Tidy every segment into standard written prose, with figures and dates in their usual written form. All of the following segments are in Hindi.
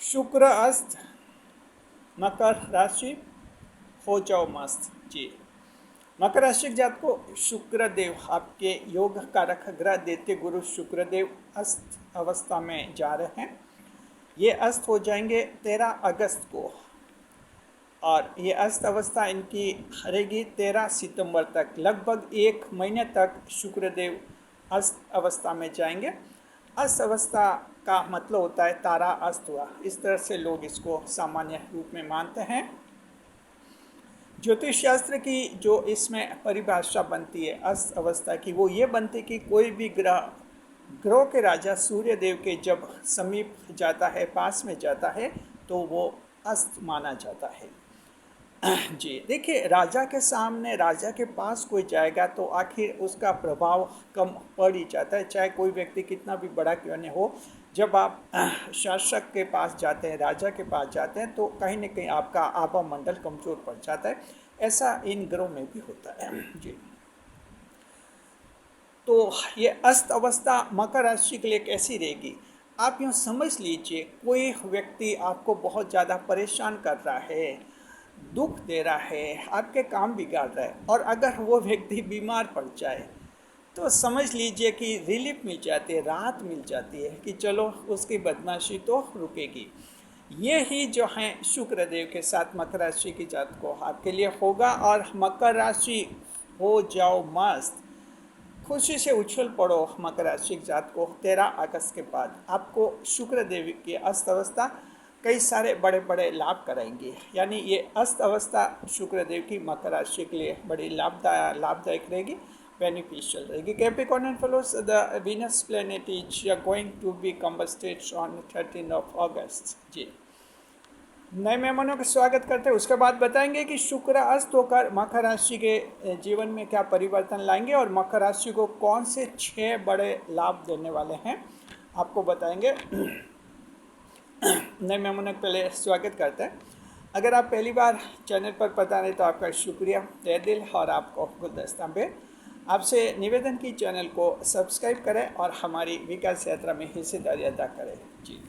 शुक्र अस्त मकर राशि हो जाओ मस्त जी। मकर राशि जात को शुक्र देव आपके योग कारक ग्रह देते गुरु शुक्र देव अस्त अवस्था में जा रहे हैं। ये अस्त हो जाएंगे 13 अगस्त को और ये अस्त अवस्था इनकी रहेगी 13 सितंबर तक। लगभग 1 महीने तक शुक्र देव अस्त अवस्था में जाएंगे। अस्त अवस्था का मतलब होता है तारा अस्त हुआ, इस तरह से लोग इसको सामान्य रूप में मानते हैं। ज्योतिष शास्त्र की जो इसमें परिभाषा बनती है अस्त अवस्था की, वो ये बनती है कि कोई भी ग्रहों के राजा सूर्य देव के जब समीप जाता है, पास में जाता है, तो वो अस्त माना जाता है जी। देखिए, राजा के सामने, राजा के पास कोई जाएगा तो आखिर उसका प्रभाव कम पड़ ही जाता है, चाहे कोई व्यक्ति कितना भी बड़ा क्यों न हो। जब आप शासक के पास जाते हैं, राजा के पास जाते हैं, तो कहीं न कहीं आपका आभा मंडल कमज़ोर पड़ जाता है। ऐसा इन ग्रहों में भी होता है जी। तो ये अस्त अवस्था मकर राशि के लिए कैसी रहेगी, आप यूँ समझ लीजिए कोई व्यक्ति आपको बहुत ज़्यादा परेशान कर रहा है, दुख दे रहा है, आपके काम बिगाड़ रहा है, और अगर वो व्यक्ति बीमार पड़ जाए तो समझ लीजिए कि रिलीफ मिल जाती है, राहत मिल जाती है कि चलो उसकी बदमाशी तो रुकेगी। ये ही जो है शुक्र देव के साथ मकर राशि की जात को आपके लिए होगा। और मकर राशि हो जाओ मस्त, खुशी से उछल पड़ो मकर राशि की जात को। 13 अगस्त के बाद आपको शुक्र देव की अस्त अवस्था कई सारे बड़े बड़े लाभ कराएंगे। यानी ये अस्त अवस्था शुक्र देव की मकर राशि के लिए बड़ी लाभदायक रहेगी, बेनिफिशियल रहेगी। Capricorn and fellows, the Venus planet is going to be combusted on 13 August जी। नए मेहमानों का स्वागत करते हैं, उसके बाद बताएंगे कि शुक्र अस्त होकर मकर राशि के जीवन में क्या परिवर्तन लाएंगे और मकर राशि को कौन से 6 बड़े लाभ देने वाले हैं, आपको बताएंगे। नए मेहमानों का पहले स्वागत करते हैं। अगर आप पहली बार चैनल पर पता नहीं तो आपका शुक्रिया तहे दिल, और आपको गुलदस्ता पे आपसे निवेदन की चैनल को सब्सक्राइब करें और हमारी विकास यात्रा में हिस्सेदारी अदा करें जी।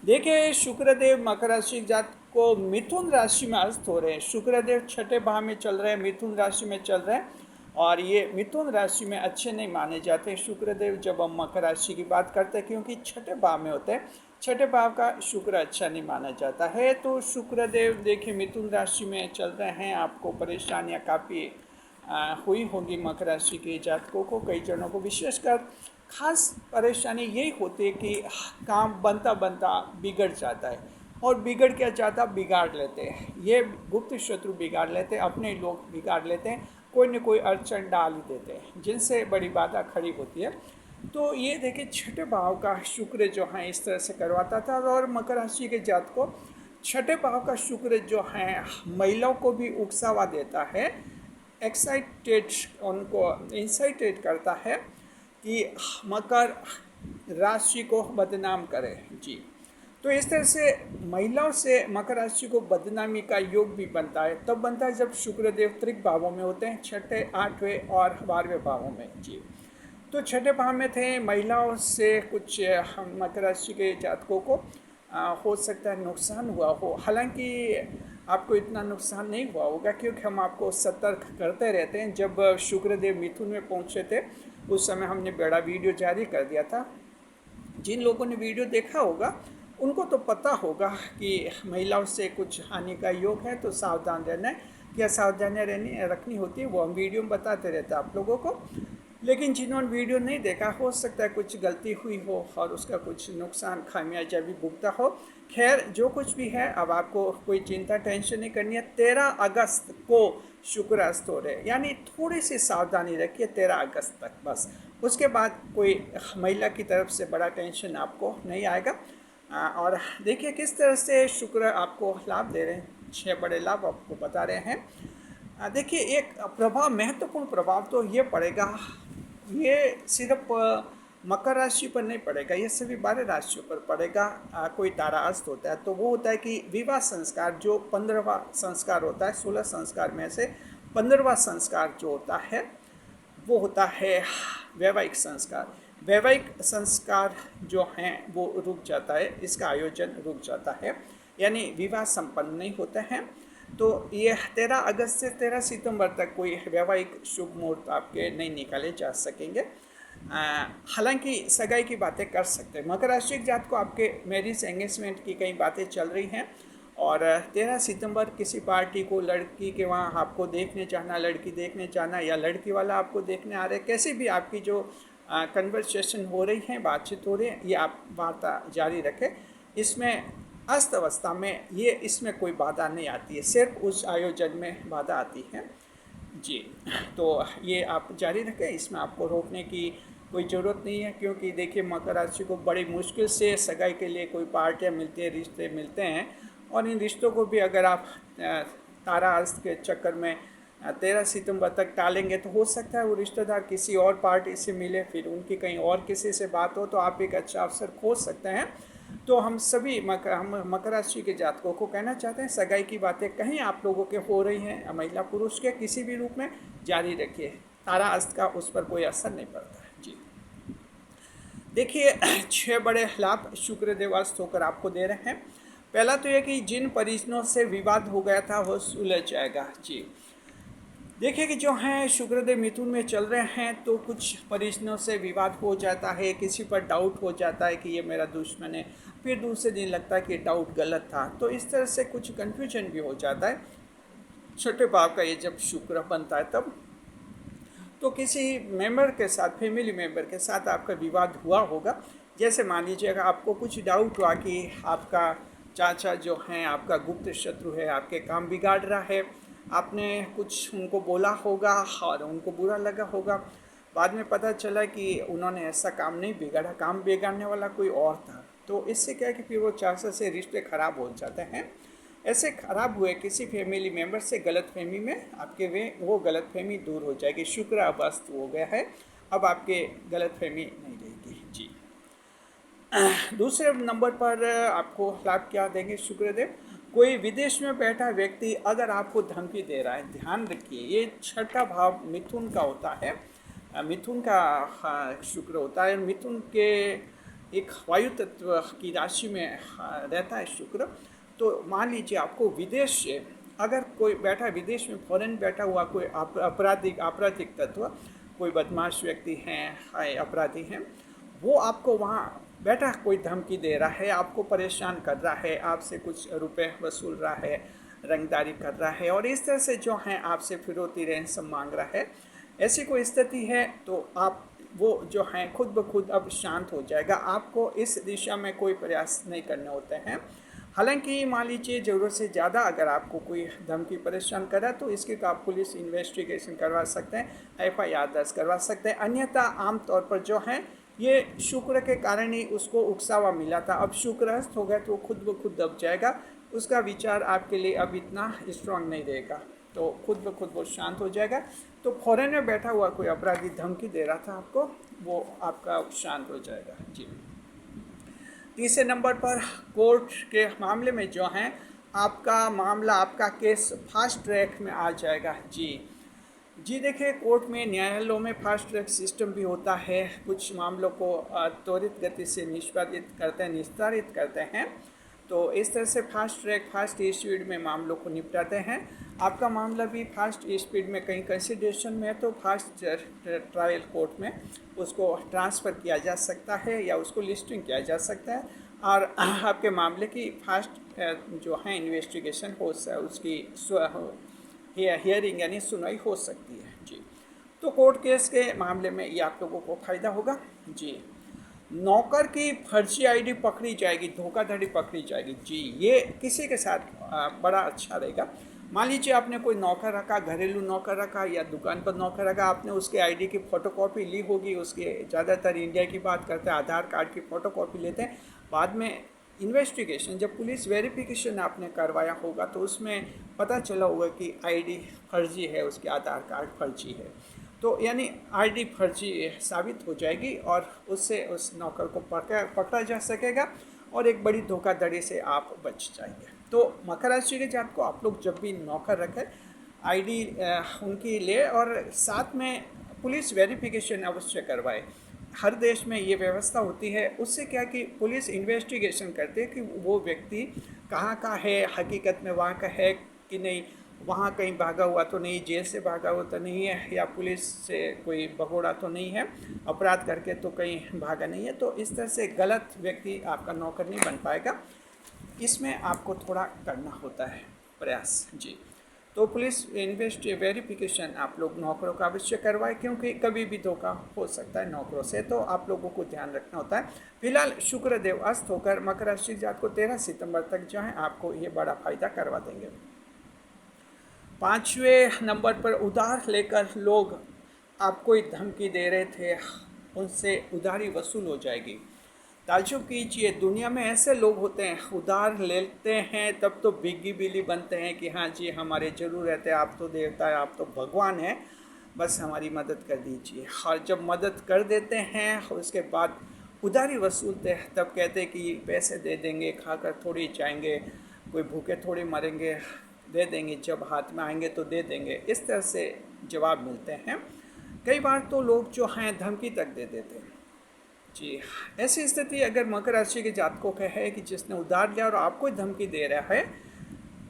देखिए, शुक्रदेव मकर राशि जात को मिथुन राशि में अस्त हो रहे हैं। शुक्रदेव छठे भाव में चल रहे हैं, मिथुन राशि में चल रहे हैं, और ये मिथुन राशि में अच्छे नहीं माने जाते शुक्रदेव जब हम मकर राशि की बात करते हैं, क्योंकि छठे भाव में होते हैं। छठे भाव का शुक्र अच्छा नहीं माना जाता है। तो शुक्रदेव देखिए मिथुन राशि में चल रहे हैं, आपको परेशानियाँ काफ़ी हुई होंगी मकर राशि के जातकों को। कई जनों को विशेषकर खास परेशानी यही होती है कि काम बनता बनता बिगड़ जाता है, और बिगड़ क्या जाता, बिगाड़ लेते हैं। ये गुप्त शत्रु बिगाड़ लेते हैं, अपने लोग बिगाड़ लेते हैं, कोई न कोई अड़चन डाल ही देते हैं, जिनसे बड़ी बाधा खड़ी होती है। तो ये देखिए छठे भाव का शुक्र जो है इस तरह से करवाता था। और मकर राशि के जात को छठे भाव का शुक्र जो है महिलाओं को भी उकसावा देता है, एक्साइटेड, उनको इंसाइटेड करता है कि मकर राशि को बदनाम करे जी। तो इस तरह से महिलाओं से मकर राशि को बदनामी का योग भी बनता है, तब बनता है जब शुक्रदेव त्रिक भावों में होते हैं, छठे, 8वें और 12वें भावों में जी। तो छठे भाव में थे, महिलाओं से कुछ हम मकर राशि के जातकों को हो सकता है नुकसान हुआ हो। हालांकि आपको इतना नुकसान नहीं हुआ होगा, क्योंकि हम आपको सतर्क करते रहते हैं। जब शुक्रदेव मिथुन में पहुंचे थे उस समय हमने बड़ा वीडियो जारी कर दिया था। जिन लोगों ने वीडियो देखा होगा उनको तो पता होगा कि महिलाओं से कुछ हानि का योग है, तो सावधान रहना है। क्या सावधानियाँ रखनी होती है वो हम वीडियो में बताते रहते हैं आप लोगों को। लेकिन जिन्होंने वीडियो नहीं देखा, हो सकता है कुछ गलती हुई हो और उसका कुछ नुकसान खामियाजा भी भुगता हो। खैर, जो कुछ भी है, अब आपको कोई चिंता टेंशन नहीं करनी है। 13 अगस्त को शुक्र अस्त हो रहे, यानी थोड़ी सी सावधानी रखिए 13 अगस्त तक बस। उसके बाद कोई महिला की तरफ से बड़ा टेंशन आपको नहीं आएगा। और देखिए किस तरह से शुक्र आपको लाभ दे रहे हैं, 6 बड़े लाभ आपको बता रहे हैं। देखिए, एक प्रभाव, महत्वपूर्ण प्रभाव तो ये पड़ेगा, ये सिर्फ मकर राशि पर नहीं पड़ेगा, ये सभी 12 राशियों पर पड़ेगा। कोई तारा अस्त होता है तो वो होता है कि विवाह संस्कार, जो 15वां संस्कार होता है, 16 संस्कार में से 15वां संस्कार जो होता है वो होता है वैवाहिक संस्कार। वैवाहिक संस्कार जो हैं वो रुक जाता है, इसका आयोजन रुक जाता है, यानी विवाह संपन्न नहीं होते हैं। तो ये 13 अगस्त से 13 सितंबर तक कोई वैवाहिक शुभ मुहूर्त आपके नहीं निकाले जा सकेंगे। हालांकि सगाई की बातें कर सकते हैं। मकर राशि के जात को आपके मैरिज एंगेजमेंट की कई बातें चल रही हैं, और 13 सितंबर किसी पार्टी को लड़की के वहाँ आपको देखने जाना, लड़की देखने जाना, या लड़की वाला आपको देखने आ रहे, कैसे भी आपकी जो कन्वर्सेशन हो रही है, बातचीत हो रही है, ये आप वार्ता जारी रखें। इसमें अस्त अवस्था में ये इसमें कोई बाधा नहीं आती है, सिर्फ उस आयोजन में बाधा आती है जी। तो ये आप जारी रखें, इसमें आपको रोकने की कोई ज़रूरत नहीं है, क्योंकि देखिए मकर राशि को बड़ी मुश्किल से सगाई के लिए कोई पार्टियाँ मिलती है, रिश्ते मिलते हैं, और इन रिश्तों को भी अगर आप तारा अस्त के चक्कर में 13 सितंबर तक टालेंगे तो हो सकता है वो रिश्तेदार किसी और पार्टी से मिले, फिर उनकी कहीं और किसी से बात हो, तो आप एक अच्छा अवसर खो सकते हैं। तो हम सभी मकर राशि के जातकों को कहना चाहते हैं, सगाई की बातें कहीं आप लोगों के हो रही हैं, महिला पुरुष के किसी भी रूप में, जारी रखिए। तारा अस्त का उस पर कोई असर नहीं पड़ता है जी। देखिए 6 बड़े लाभ शुक्रदेव अस्त होकर आपको दे रहे हैं। पहला तो यह कि जिन परिजनों से विवाद हो गया था वो सुलझ जाएगा जी। देखिए कि जो हैं शुक्रदेव मिथुन में चल रहे हैं, तो कुछ परिजनों से विवाद हो जाता है, किसी पर डाउट हो जाता है कि ये मेरा दुश्मन है, फिर दूसरे दिन लगता है कि डाउट गलत था, तो इस तरह से कुछ कन्फ्यूजन भी हो जाता है। छोटे भाव का ये जब शुक्र बनता है तब, तो किसी मेंबर के साथ, फैमिली मेंबर के साथ आपका विवाद हुआ होगा। जैसे मान लीजिएगा आपको कुछ डाउट हुआ कि आपका चाचा जो हैं आपका गुप्त शत्रु है, आपके काम बिगाड़ रहा है, आपने कुछ उनको बोला होगा और उनको बुरा लगा होगा, बाद में पता चला कि उन्होंने ऐसा काम नहीं बिगाड़ा, काम बिगाड़ने वाला कोई और था। तो इससे क्या है कि फिर वो चाचा से रिश्ते ख़राब हो जाते हैं। ऐसे ख़राब हुए किसी फैमिली मेम्बर से गलतफहमी में आपके वो गलतफहमी दूर हो जाएगी। शुक्र अब अस्त हो गया है, अब आपके गलतफहमी नहीं रहेगी जी। दूसरे नंबर पर आपको लाभ क्या देंगे शुक्रदेव? कोई विदेश में बैठा व्यक्ति अगर आपको धमकी दे रहा है, ध्यान रखिए ये छठा भाव मिथुन का होता है, मिथुन का शुक्र होता है। मिथुन के एक वायु तत्व की राशि में रहता है शुक्र। तो मान लीजिए आपको विदेश से अगर कोई बैठा, विदेश में फॉरेन बैठा हुआ कोई आपराधिक तत्व, कोई बदमाश व्यक्ति हैं, अपराधी हैं, वो आपको वहाँ बैठा कोई धमकी दे रहा है, आपको परेशान कर रहा है, आपसे कुछ रुपए वसूल रहा है, रंगदारी कर रहा है, और इस तरह से जो है आपसे फिरौती रैंसम मांग रहा है, ऐसी कोई स्थिति है तो आप वो जो हैं खुद ब खुद अब शांत हो जाएगा। आपको इस दिशा में कोई प्रयास नहीं करने होते हैं। हालांकि मान लीजिए ज़रूरत से ज़्यादा अगर आपको कोई धमकी परेशान करा तो इसके आप पुलिस इन्वेस्टिगेशन करवा सकते हैं, FIR दर्ज करवा सकते हैं। अन्यथा आमतौर पर जो है ये शुक्र के कारण ही उसको उकसावा मिला था, अब शुक्र अस्त हो गया तो खुद ब खुद दब जाएगा, उसका विचार आपके लिए अब इतना स्ट्रांग नहीं रहेगा, तो खुद ब खुद वो शांत हो जाएगा। तो फॉरेन में बैठा हुआ कोई अपराधी धमकी दे रहा था आपको, वो आपका शांत हो जाएगा जी। तीसरे नंबर पर कोर्ट के मामले में जो है आपका मामला, आपका केस फास्ट ट्रैक में आ जाएगा जी। देखिए कोर्ट में, न्यायालयों में फास्ट ट्रैक सिस्टम भी होता है, कुछ मामलों को त्वरित गति से निस्तारित करते हैं। तो इस तरह से फास्ट ट्रैक, फास्ट स्पीड में मामलों को निपटाते हैं। आपका मामला भी फास्ट स्पीड में कहीं कंसिडरेशन में है तो फास्ट ट्रायल कोर्ट में उसको ट्रांसफ़र किया जा सकता है या उसको लिस्टिंग किया जा सकता है, और आपके मामले की फास्ट जो है इन्वेस्टिगेशन हो उसकी हियरिंग यानी सुनवाई हो सकती है जी। तो कोर्ट केस के मामले में ये आप लोगों को फ़ायदा होगा जी। नौकर की फर्जी आईडी पकड़ी जाएगी, धोखाधड़ी पकड़ी जाएगी जी। ये किसी के साथ बड़ा अच्छा रहेगा। मान लीजिए आपने कोई नौकर रखा, घरेलू नौकर रखा या दुकान पर नौकर रखा, आपने उसके आईडी की फ़ोटोकॉपी ली होगी, उसके ज़्यादातर इंडिया की बात करते हैं आधार कार्ड की फ़ोटोकॉपी लेते हैं। बाद में इन्वेस्टिगेशन, जब पुलिस वेरिफिकेशन आपने करवाया होगा तो उसमें पता चला होगा कि आईडी फर्जी है, उसके आधार कार्ड फर्जी है, तो यानी आईडी फर्जी साबित हो जाएगी और उससे उस नौकर को पकड़ा जा सकेगा और एक बड़ी धोखाधड़ी से आप बच जाएंगे। तो मकर राशि के जात को आप लोग जब भी नौकर रखें, आईडी उनकी ले और साथ में पुलिस वेरिफिकेशन अवश्य करवाए। हर देश में ये व्यवस्था होती है। उससे क्या कि पुलिस इन्वेस्टिगेशन करती है कि वो व्यक्ति कहाँ का है, हकीकत में वहाँ का है कि नहीं, वहाँ कहीं भागा हुआ तो नहीं, जेल से भागा हुआ तो नहीं है, या पुलिस से कोई भगोड़ा तो नहीं है, अपराध करके तो कहीं भागा नहीं है। तो इस तरह से गलत व्यक्ति आपका नौकर नहीं बन पाएगा। इसमें आपको थोड़ा करना होता है प्रयास जी। तो पुलिस वेरिफिकेशन आप लोग नौकरों का अवश्य करवाएं, क्योंकि कभी भी धोखा हो सकता है नौकरों से, तो आप लोगों को ध्यान रखना होता है। फिलहाल शुक्रदेव अस्त होकर मकर राशि जात को 13 सितंबर तक जो है आपको ये बड़ा फायदा करवा देंगे। 5वें नंबर पर उधार लेकर लोग आपको एक धमकी दे रहे थे, उनसे उधारी वसूल हो जाएगी। ताज्जुब कीजिए, दुनिया में ऐसे लोग होते हैं उधार लेते हैं तब तो बिग्गी बिली बनते हैं कि हाँ जी हमारे जरूर रहते हैं, आप तो देवता है, आप तो भगवान हैं, बस हमारी मदद कर दीजिए। और जब मदद कर देते हैं उसके बाद उधारी वसूलते हैं तब कहते हैं कि पैसे दे देंगे, खाकर थोड़ी जाएंगे, कोई भूखे थोड़ी मरेंगे, दे देंगे, जब हाथ में आएंगे तो दे देंगे। इस तरह से जवाब मिलते हैं। कई बार तो लोग जो हैं धमकी तक दे देते हैं जी। ऐसी स्थिति अगर मकर राशि के जातकों का है कि जिसने उधार लिया और आपको धमकी दे रहा है,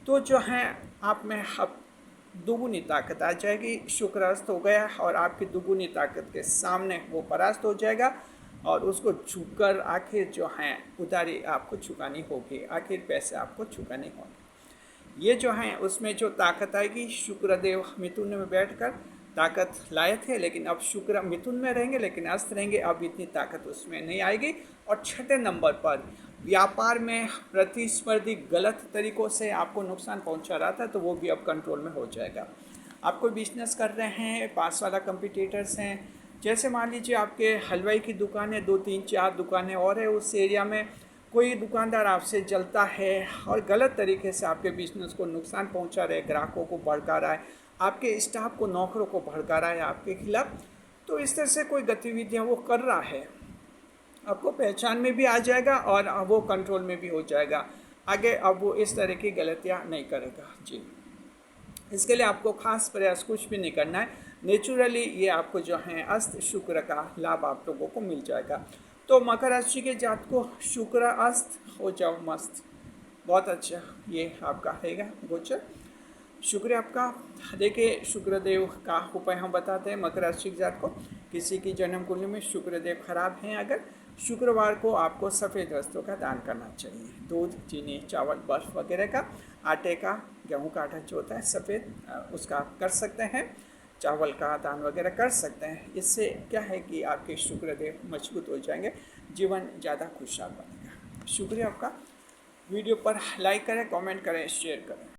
तो जो है आप में अब दुगुनी ताकत आ जाएगी। शुक्र अस्त हो गया और आपकी दुगुनी ताकत के सामने वो परास्त हो जाएगा और उसको झुककर आखिर जो है उधारी आपको चुकानी होगी, आखिर पैसे आपको चुकाने होंगे। ये जो है उसमें जो ताकत आएगी, शुक्रदेव मिथुन में बैठकर ताकत लाए थे, लेकिन अब शुक्र मिथुन में रहेंगे लेकिन अस्त रहेंगे, अब इतनी ताकत उसमें नहीं आएगी। और 6ठे नंबर पर व्यापार में प्रतिस्पर्धी गलत तरीक़ों से आपको नुकसान पहुंचा रहा था, तो वो भी अब कंट्रोल में हो जाएगा। आप कोई बिजनेस कर रहे हैं, पास वाला कंपिटिटर्स हैं, जैसे मान लीजिए आपके हलवाई की दुकान है, 2-3-4 दुकानें और है उस एरिया में, कोई दुकानदार आपसे जलता है और गलत तरीके से आपके बिजनेस को नुकसान पहुंचा रहे, ग्राहकों को भड़का रहा है, आपके स्टाफ को, नौकरों को भड़का रहा है आपके खिलाफ, तो इस तरह से कोई गतिविधियां वो कर रहा है, आपको पहचान में भी आ जाएगा और वो कंट्रोल में भी हो जाएगा। आगे अब वो इस तरह की गलतियां नहीं करेगा जी। इसके लिए आपको खास प्रयास कुछ भी नहीं करना है, नेचुरली ये आपको जो है अस्त शुक्र का लाभ आप लोगों को मिल जाएगा। तो मकर राशि के जात को शुक्र अस्त हो जाओ मस्त, बहुत अच्छा ये आपका रहेगा गोचर। शुक्र आपका। देखिए शुक्रदेव का उपाय हम बताते हैं मकर राशि के जात को। किसी की जन्म कुंडली में शुक्रदेव खराब हैं अगर, शुक्रवार को आपको सफ़ेद वस्त्रों का दान करना चाहिए, दूध, चीनी, चावल, बर्फ वगैरह का, आटे का, गेहूं का आटा जो होता है सफ़ेद, उसका आप कर सकते हैं, चावल का दान वगैरह कर सकते हैं। इससे क्या है कि आपके शुक्रदेव मजबूत हो जाएंगे, जीवन ज़्यादा खुशहाल बनेगा। शुक्रिया आपका। वीडियो पर लाइक करें, कमेंट करें, शेयर करें।